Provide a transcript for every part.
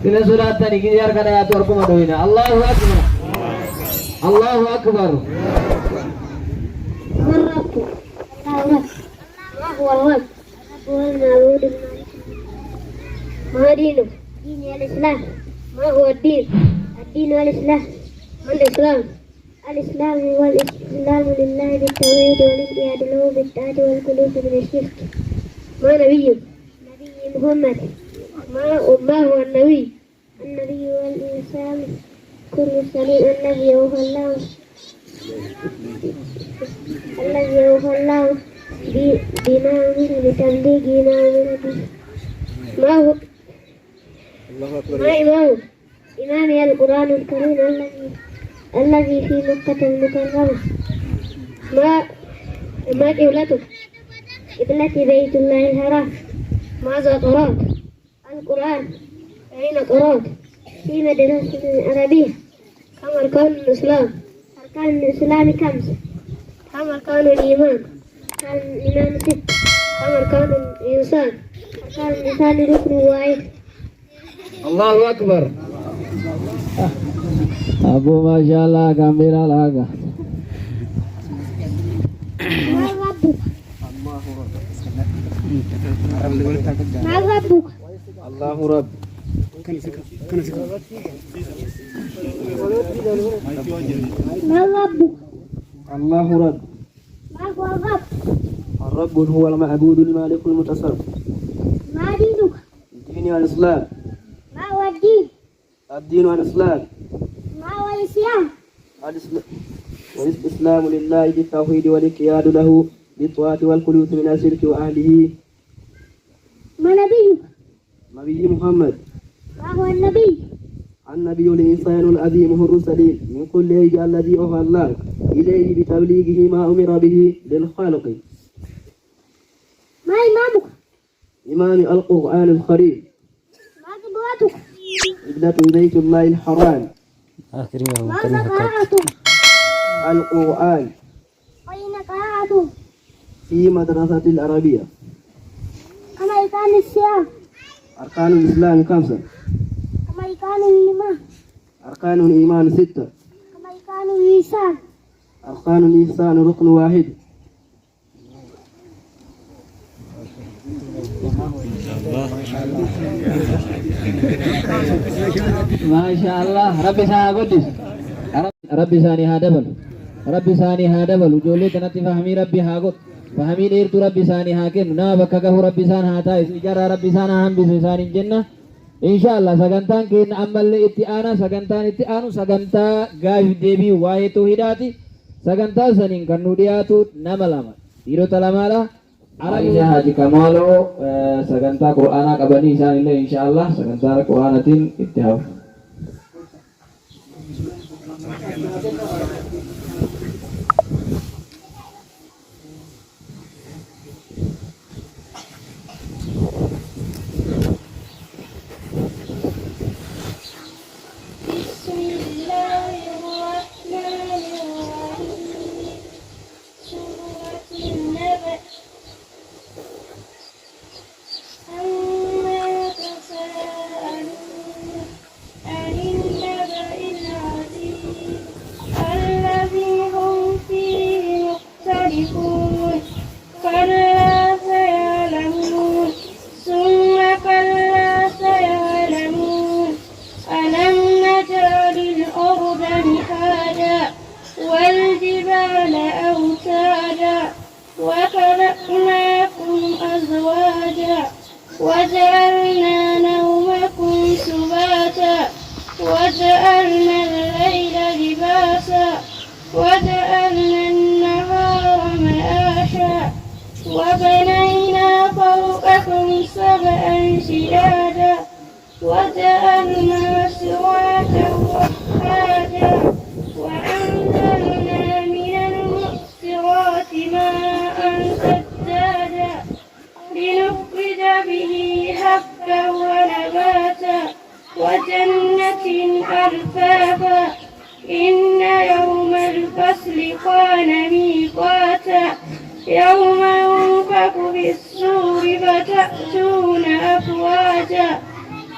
Bila surat tadi kita kena atur kumado ini. Allahu Akbar. Allahu Akbar. Marrabu. Tawaf. Allahu Akbar. Huwa al-ma'bud ما دينه؟ دين الإسلام. ما هو الدين؟ الدين الإسلام. ما الإسلام؟ الإسلام هو الاستسلام لله بالتوحيد والانقياد له بالطاعة والخلوص من الشرك. ما نبي؟ نبي محمد. ما هو النبي؟ النبي هو الإنسان كل سليم الذي يوحى الله بما أمر بتبليغ ما أمر به. ما هو إمامي القرآن الكريم الذي في مكة المكرمة. ما قبلته؟ قبلة بيت الله الحرام. ماذا قرأت؟ القرآن. أين قرأت؟ في مدرسة عربية. كم أركان الإسلام؟ أركان الإسلام خمسة. كم أركان الإيمان؟ أركان الإيمان ستة. كم أركان الإنسان؟ أركان الإنسان ركن واحد. Allahu Akbar. Abu Masya Allah, gembira laga. Allahu Rabb. Allahu Rabb. الرب هو المعبود المالك المتصرف. ما دينك؟ دين الإسلام. ما هو الدين؟ الدين الإسلام. ما هو الإسلام؟ والاستسلام لله بالتوحيد والانقياد له بالطاعة والخلوص من الشرك وأهله. ما نبيك؟ نبي محمد. ما هو النبي؟ النبي الإنسان العظيم الرسلين من كل شيء الذي أوحى الله إليه بتبليغه ما أمر به للخالق. ما إمامك؟ إمام القرآن الكريم. ما قبلتك؟ قبلة بيت الله الحرام. ماذا قرأتم؟ القرآن. أين قرأتم؟ في مدرسة العربية. كم أركان الصيام؟ أركان الإسلام خمسة. كم أركان الإيمان؟ أركان الإيمان ستة. كم أركان الإحسان؟ أركان الإحسان ركن واحد. ما شاء الله. ربي ساقدس. ربي ساني هادبل. ربي ساني هادبل. وجولي كانت فهمي ربي هاقود. فهمي ديرتو ربي ساني هاكن. نابككه ربي سان هاتايس. إجارة ربي سان هم بسان الجنة. إن شاء الله سجنتان كين أمل إتيانا سجنتان إتيانو سجنتا غايف ديبي وايتو هداتي سجنتا سنين كنودياتو نملama. Tiro talamala. Aisyah Haji Kamalo saganta Qur'ana kabani isanillah insyaallah saganta Qur'anatin ittihaf. والجبال أوتادا وخلقناكم أزواجا وجعلنا نومكم سباتا وجعلنا الليل لباسا وجعلنا النهار معاشا وبنينا فوقكم سبعا شدادا وجعلنا سراجا وحاجا وأنزلنا من المعصرات ماء سجادا لنخرج به حبا ونباتا وجنة ألفافا إن يوم الفصل كان ميقاتا يوم ينفخ في الصور فتأتون أفواجا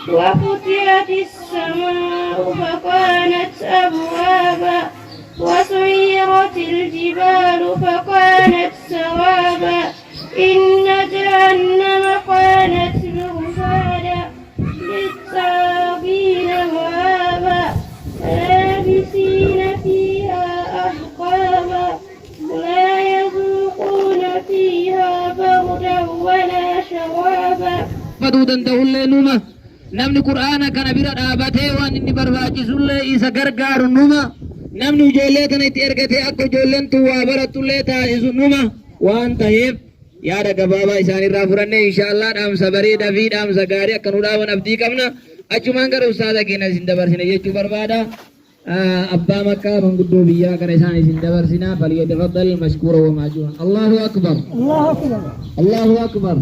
وفتحت السماء فكانت أبوابا وسيرت الجبال فكانت سرابا إن جهنم كانت مرصادا للطاغين مآبا لابسين فيها أحقابا لا يذوقون فيها بردا ولا شرابا فدودا تهل نوما نمني قرآن كان برا دابته وان اني برباجي سله إيسا غرغار نوما نمني جولة تنيت ارغته اكو جولن تو وابرت له تاسس نوما وان تهيب يا دغ بابا إساني رافرن إن شاء الله دام صبري دفي دام زغاري كنو داون ابدي كمنا اچمان غر استاد كينا زندبر سين يچو بربادا أبا مكة من قدو بيا كريسان زندبر سينا فليتفضل مشكورا وماجورا الله أكبر الله أكبر الله أكبر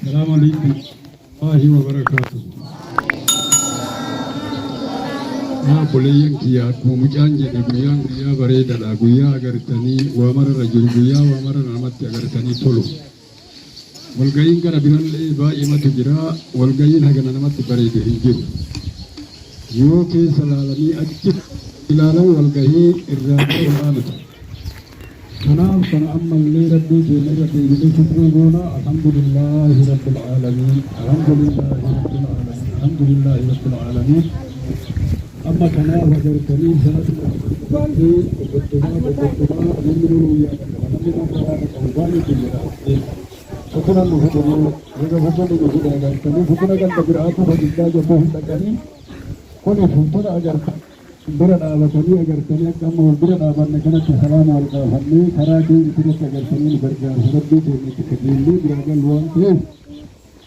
السلام عليكم ورحمة الله وبركاته. بوليان كيا كومجان جدي بيان كيا بريد لا كيا أغرتني وامر رجل كيا وامر نامت أغرتني تولو. والجاين كنا بيان لي بايما تجرا والجاين هجنا نامت بريد هنجيب. يوكي سلالني أجد إلالا والجاين الرابع والآمد. كنام أما اللي ربي جل بدي شكرنا الحمد لله رب العالمين الحمد لله رب العالمين الحمد لله رب العالمين أما كنا وجرتني سنة بعدي وقتنا يمرون ويا ونمنا كنا كوباني كنا فكنا نهضروا هذا فكنا نهضروا هذا كنا فكنا كنا برآت وجدنا جبهة تكاني كنا فكنا أجرنا برا دابتني أجرتني كم برا دابتنا كنا سلام عليكم همي خراجي إثنين أجرتني برجع ربي تيجي تكلمني برجع لون كيف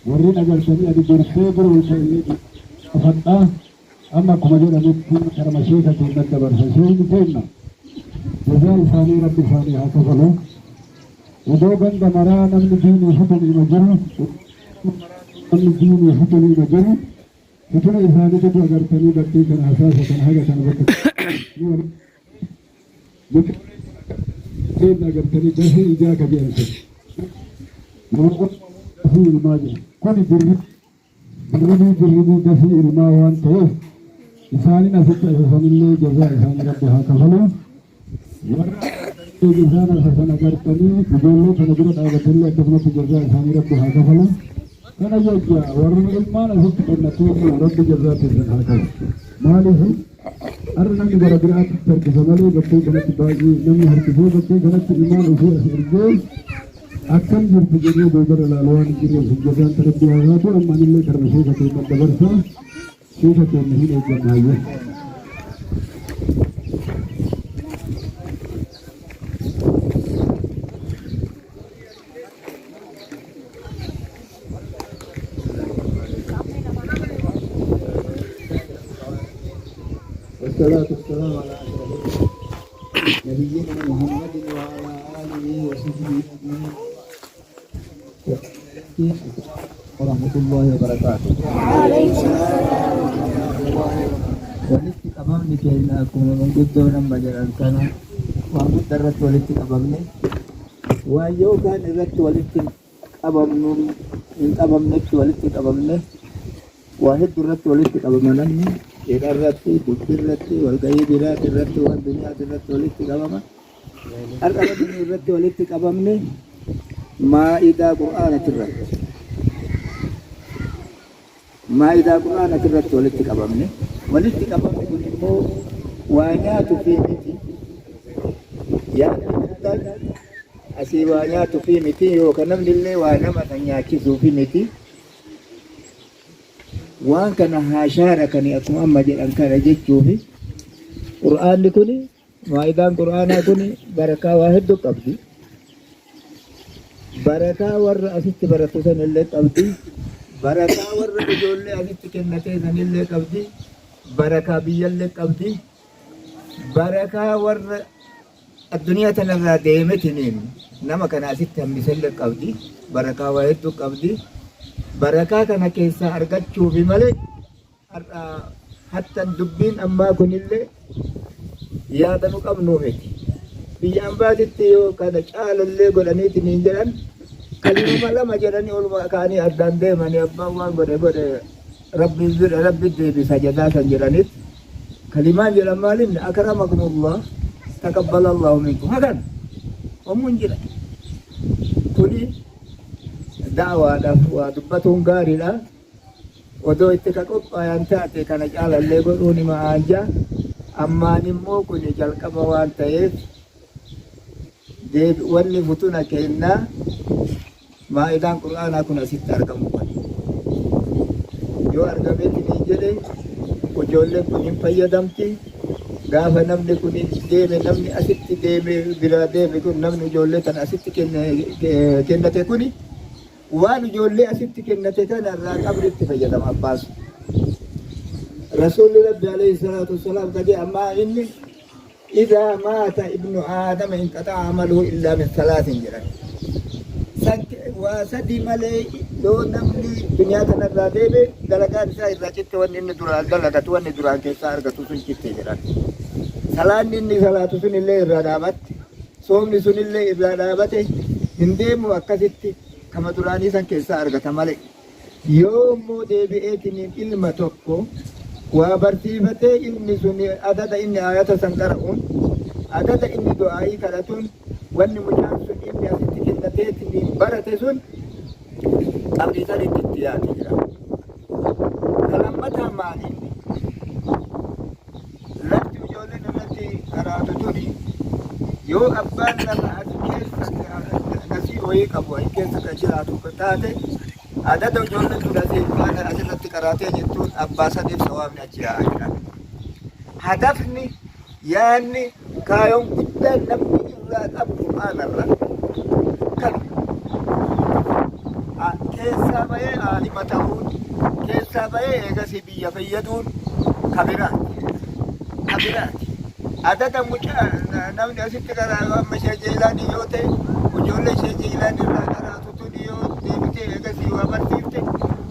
ورين أجرتني أدي برسي برسي أفضل أما كمجر أدي كرمشيكا تيجي تبرسي تيجي جزاء ثاني ربي ثاني هكذا ودوغن دمران من ديني حتني مجر من ديني حتني مجر فتنا إذا تجوا أجر تاني بكتي كان أساسا كان حاجة كان بكتي كيف أجر تاني جهي إجاك بيانسي نقول في الماجي كوني جريبي دفي الماء وانتوه إساني نسيت أساسا اللي جزاء إساني ربها كفلو ورى إساني أساسا أجر تاني بجولو فنجرد آغتلي أدفنة جزاء إساني ربها كفلو كان يجوا ورنا الإيمان هو النتوج رب جزاء الزهاكم ماله أرنا نجرا برات ترك زمانه بتوع كنت باجي نمي هركبوا بتوع كنت الإيمان هو الرجال أكثر من تجربة دوبر الألوان كذا جزاء تربي هذا تو أما نيل كرمشي كتير مدبرسا شيء كتير نهي الجماعية والصلاة والسلام على أشرف نبينا محمد وعلى آله وصحبه أجمعين ورحمة الله وبركاته. walitti qabamni keenya akkuma manguddoo nama jedhan kana waan guddaa irratti walitti qabamne waan yookaan irratti walitti qabamnu hin qabamnetti walitti qabamne waan hedduu irratti walitti qabamanni jedha irratti dubbii irratti walgahii biraati irratti waan dunyaa irratti walitti qabama har'a dunyaa irratti walitti qabamne maa'idaa qur'aanati irratti maa'idaa qur'aanati irratti walitti qabamne walitti qabamne kun immoo waa nyaatu fi miti yaadda asii waa nyaatu fi miti yookaan namni illee waa nama kan nyaachisuu fi miti waan kana haashaara kan akkuma amma jedhan kana jechuufi qur'aanni kun maa'idaan qur'aanaa kun barakaa waa hedduu qabdi barakaa warra asitti baratu san illee qabdi barakaa warra ijoollee asitti kennatee san illee qabdi barakaa biyyallee qabdi barakaa warra addunyaa tanarraa deemetiniin nama kana asitti hambisellee qabdi barakaa waa hedduu qabdi barakaa kana keessaa argachuufi malee hattan dubbiin ammaa kunillee yaadanu qabnuu miti biyyaan baatitti yoo kana caalallee godhaniitiin hin jedhan kalima lama jedhanii oluma kaanii addaan deemanii abbaan waan godhe rabbi deebisa jadaa kan jedhanit kalimaan jedhan maalinni akramakumullah taqabbalallahu minkum hagan ommun jedha kuni da'waadhaaf waa dubbatuun gaariidha odoo itti ka qophaayan taate kana caalallee godhuun hima aanja ammaan immoo kuni jalqaba waan ta'eef wanni futuna kennaa maa'idaan qur'aanaa kun asitti argamu kan yoo argameeti ni jedhe ijoolleen kun hin fayyadamti gaafa namni kun deeme namni asitti deeme biraa deeme kun namni ijoollee tan asitti kennate kuni waan ijoollee asitti kennate kana irraa qabritti fayyadama abbaasu rasuulli rabbi alayhi salaatu wassalaam kadi ammaa inni إذا مات ابن آدم انقطع عمله إلا من ثلاث جرا وسدي ملي لو نملي دنيا تنرى ديبي دلقان سايد راجت واني ندران دلقات واني دران كيسا أرغتو سن كتة جرا سلان نني صلاة سن اللي إرادابت صومني سن اللي إرادابت هنديم وكستي كما دراني سن كيسا أرغت ملي يوم ديبي ايتنين إلما توقو وبرتيبته إني سني عدد إني آيات سنقرؤون عدد إني دعائي كرتون وإني مجان سن إني أستي كنتيت إني برت سن قبل ذلك التياتي كلمتها مع إني لفت جولين التي قرأتني يو أبان لما أسكيس نسي ويقب وإنكيس كجراتو كتاتي عدد جولة تلازم أنا أجلت كراتي جتون أباسا ديب سوام نجيا أجل هدفني يعني كايوم قد نبني إلا أبو أنا لا كم كيسا بيه عالمتهون كيسا بيه إيغسي بيا فيدون كبيرات عدد مجا نبني أسيت كراتي مشي جيلاني يوتي وجولة شي جيلاني راكراتو تنيو ديبتي إيغسي وبرتيبتي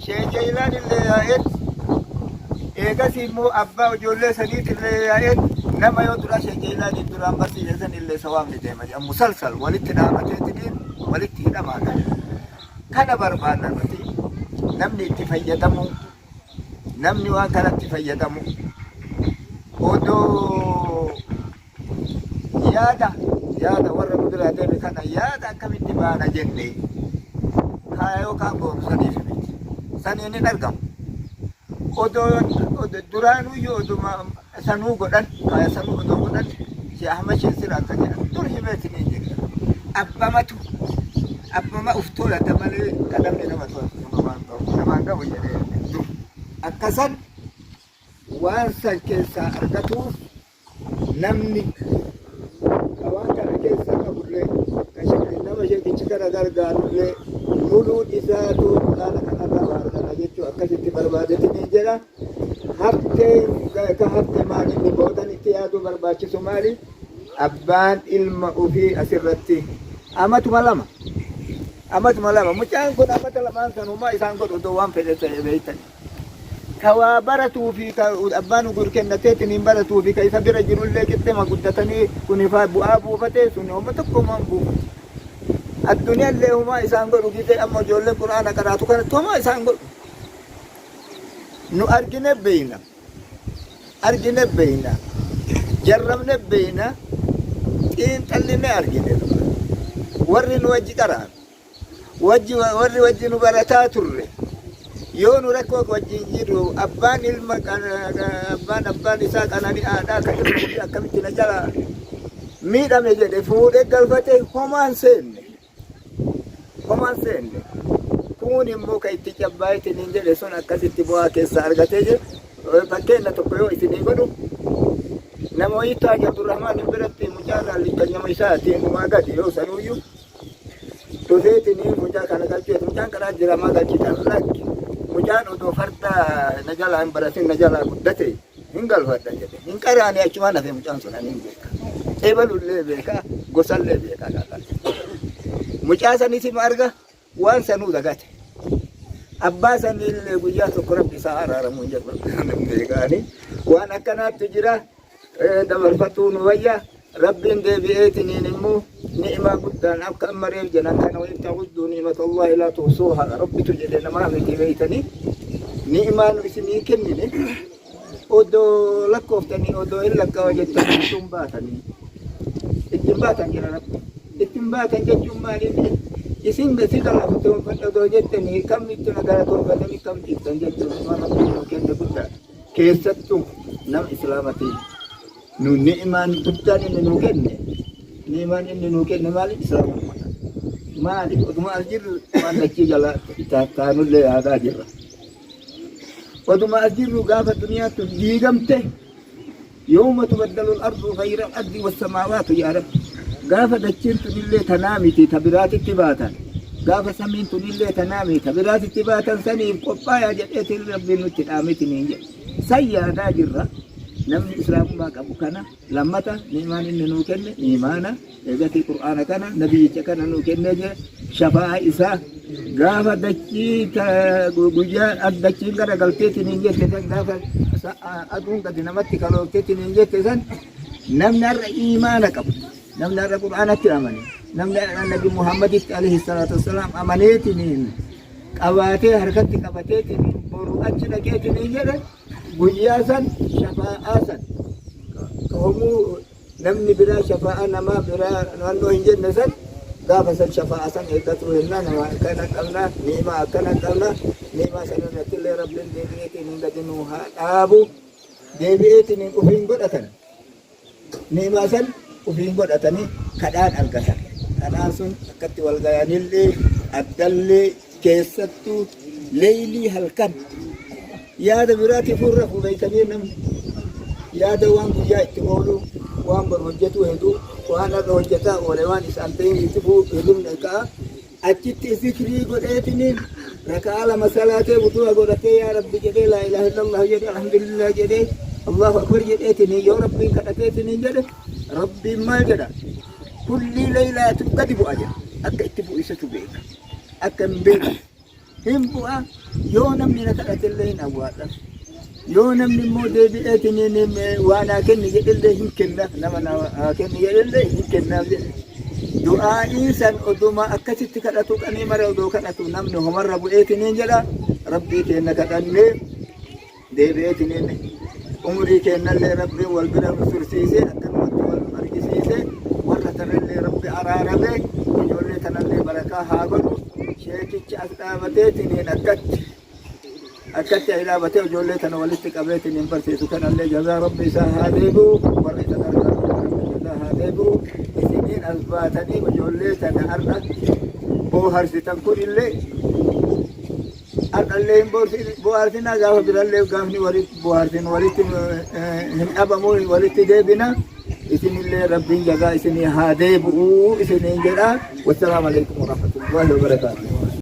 شي جيلاني اللي يأيت إيغسي مو أبا وجولة سنيت اللي يأيت نما يودرا شي جيلاني دران برسي يزن اللي سوام لديما مسلسل ولتنامتين ولتنامانا كان بربانا نتي نمني اتفيدمو نمني وان كان اتفيدمو ودو yaada warra muduraa deeme kana yaada akkamitti baana jenne kaayoo kaan boonu saniif miti saniin hin argamu odoo duraanuyyuu oduma sanuu godhan kaaya sanuu odoo godhan shee ahmad sheessira akka jedhan dur himeetin hin jirre abbama uftoolata malee kadhamne namaan qabu jedhee dur akkasan waan san keessaa argatuuf namni waan kana keessaa qabullee nama sheekichi kana gargaarullee muluun isaatu dhaala kanarraa argata jechuu akkasitti barbaadetinii jedha haftee maalinni boodan itti yaaduu barbaachisu maali abbaan ilma ufii asirratti amatuma lama mucaan kun amata lamaan sanumaa isaan godhu odoo waan fedhe ta'e beeytan kawaa baratuu fi abbaan ugur kennateetiin hin baratuu fi ka isa bira jirullee qixxeema guddatanii kunifaa bu'aa buufatee sun hooma tokkomaan buufate addunyaallee homaa isaan godhu gitee amma ijoolleen quraana qaraatu kanatti homaa isaan godhu nu argine beeyna jarrabne beeyna xiinxalline argine warri nu wajji qaraan warri wajji nu barataa turre yoo nu rakkoo wajjin jiru abbaan isaa qananii aadaa akkamitti na jala miidhame jedhe fuudhee galfate homaan seenne kun immoo ka itti cabbaaytiin hin jedhe sun akkasitti bu'aa keessa argatee jiru fakkeenya tokko yoo isinii godhu nama wayiitu Haaji Abdurrahmaan hin biratti mucaa laallikkanyama isaatiin maa gadi yoo sanuuyyuu dhufeetiin mucaa kana galchee mucaan karaa jiramaa galchitan lakki mucaan odoo farda na jalaa hin baratin na jalaa guddate hin galfadha jedhe hin qaraane achumaan hafe mucaan sun ani hin beeka eebalullee beeka gosallee beeka kaaqaa mucaa sanis ima arga waan sanuu dagate abbaa sanillee guyyaa tokko rabbi isaa araaramu hin jedhu beekaani waan akkanaatti jira dabarfatuu nu wayya rabbiin deebi'eetiniin immoo نعمة قدان أبقى أمريم جنان كان وإن تعدوا نعمة الله لا تحصوها ربي تجدنا ما في بيتني نعمة اسمي كنني أدو لكوفتني أدو إلا كوجدتني تنباتني التنباتن جل رب التنباتن جل مالي isin besi dalam betul pada doa ni kami itu negara Tuhan kami kami tanjat Tuhan mana pun kena buta kesat tu nam Islamati nu ni'man buta ni nu kene ni'man ni nu kene malik Islam malik udma ajir mana ki jala kita tanul le ada ajir udma ajir gafa dunia tu digamte يوم تبدل الأرض غير الأرض والسماوات يا رب قافة دچين تنيلي تنامي تبرات اتباتا قافة سمين تنيلي تنامي تبرات اتباتا سنين قطايا جئت الرب نتنامي تنينجي سيادة جرة نمني إسلام ما كبكنا لمتا نيمان إنه كن إيمانا إذا القرآن كان نبي كان إنه كن شفاعة إساء قافة دچين تغجا الدچين كان قلتي تنينجي تسن قافة أدون قد نمتي كالوكتي تنينجي تسن نمنا إيمانا كبك namni arra qur'aanatti amane namni nabi Muhammad alayhi salatu wassalam amaneetiniin qabaatee harkatti qabateetiin boru achi dhaqeetiin jedhe guyyaa san shafaa'aa san kaa'umuu namni biraa shafaa'aa namaa biraa naannoo hin jenne san gaafa san shafaa'aa san eeggatu hennaa nama akkana qabna ni'imaa akkana qabna ni'imaa san irratti illee rabbiin deebi'eetiin gadi nuu haa dhaabu deebi'eetiin ufiin godhatan ni'imaa san ufiin godhatanii kadhaan argatan kadhaan sun akkatti wal gayanillee addallee keessattuu leeylii halkan yaada biraati furra fuudhaytanii namni yaada waan guyyaa itti oolu waan bar hojjetu hedduu waan irra hojjetaa oole waan isaan ta'in itti fuudhumne ka'a achitti zikrii godheetiniin rakaa lama salaatee butu'a godhatee yaa rabbi jedhee laa ilaaha illallah jedhee alhamdulillah jedhee allahu akbar jedheetiniin yoo rabbiin kadhateetiniin jedhe ربي ما جرى كل ليلة تكذب أجر أكتب إيشة بيك أكم بيك هم بوا يوم من تأتي الليل أوالا يوم من مودي بيتني وانا كن يجد له يمكن لما كن يجد له يمكن دعاء إنسان أدوما أكتب كرتوك أني مرة دو كرتو نمنه مرة بيتني جرى ربي كأنك تني دي بيتني عمري كأن اللي ربي والبر مسرسيسي warra tanallee rabbi araarame ijoollee tanallee barakaa haa godhu sheekichi as dhaabateetiniin akkatti dhaabatee ijoollee tana walitti qabeetiniin barsiisu kanallee jazaa rabbi isaa haa deebi'u warri tan argatu jazaa haa deebi'u isiniin as baatanii ijoollee tana har'a booharsitan kun illee har'allee hin booharsinaa gaafa birallee gaafni walitti booharsin walitti hin dhabamu walitti deebina إذن الله ربي جزاء إذن هذا بؤو إذن جرا والسلام عليكم ورحمة الله وبركاته